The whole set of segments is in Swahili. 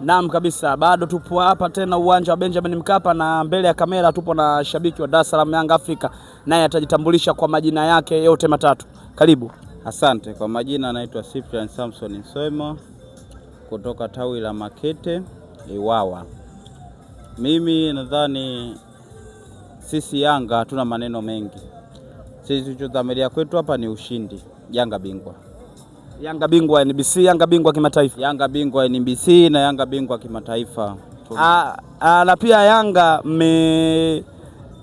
Naam kabisa, bado tupo hapa tena uwanja wa Benjamin Mkapa na mbele ya kamera tupo na shabiki wa Dar es Salaam Young Africa, naye atajitambulisha kwa majina yake yote matatu. Karibu. Asante. Kwa majina anaitwa Cyprian Samson Nswema kutoka tawi la Makete Iwawa. Mimi nadhani sisi Yanga hatuna maneno mengi. Sisi tulichodhamiria kwetu hapa ni ushindi. Yanga bingwa. Yanga bingwa NBC, Yanga bingwa kimataifa. Yanga bingwa NBC na Yanga bingwa kimataifa. Na pia Yanga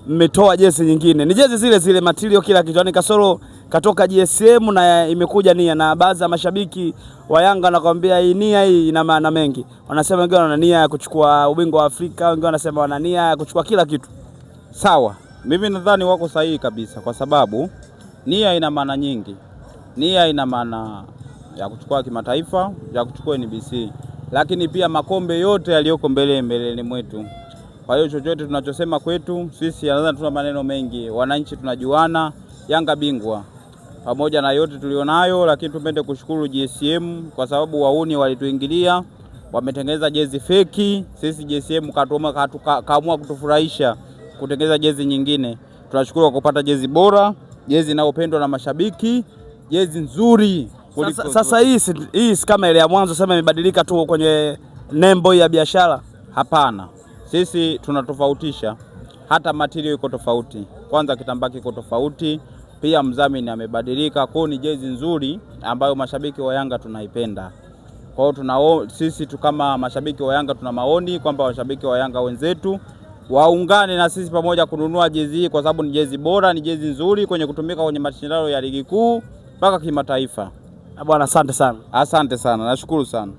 mmetoa jezi nyingine. Ni jezi zile zile material kila kitu. Yaani kasoro katoka GSM na imekuja nia, na baadhi ya mashabiki wa Yanga wanakuambia hii nia hii ina maana mengi. Wanasema wengine wana nia ya kuchukua ubingwa wa Afrika, wengine wanasema wana nia ya kuchukua kila kitu. Sawa. Mimi nadhani wako sahihi kabisa kwa sababu nia ina maana nyingi. Nia ina maana ya kuchukua kimataifa, ya kuchukua NBC, lakini pia makombe yote yaliyoko mbeleni mwetu. Kwa hiyo chochote tunachosema kwetu sisi nadhani tuna maneno mengi. Wananchi tunajuana, Yanga bingwa. Pamoja na yote tulionayo, lakini tupende kushukuru GSM kwa sababu wauni walituingilia, wametengeneza jezi feki. Sisi GSM kaamua kutufurahisha kutengeneza jezi nyingine. Tunashukuru kwa kupata jezi bora, jezi inayopendwa na mashabiki, jezi nzuri. Sasa hii kama ile ya mwanzo sema imebadilika tu kwenye nembo ya biashara. Hapana. Sisi tunatofautisha. Hata material iko tofauti. Kwanza kitambaa kiko tofauti, pia mdhamini amebadilika. Kwa ni jezi nzuri ambayo mashabiki wa Yanga tunaipenda. Kwa hiyo sisi kama mashabiki wa Yanga tuna maoni kwamba mashabiki wa Yanga wenzetu waungane na sisi pamoja kununua jezi hii kwa sababu ni jezi bora, ni jezi nzuri kwenye kutumika kwenye mashindano ya ligi kuu mpaka kimataifa. Bwana asante sana. Asante sana. Nashukuru sana.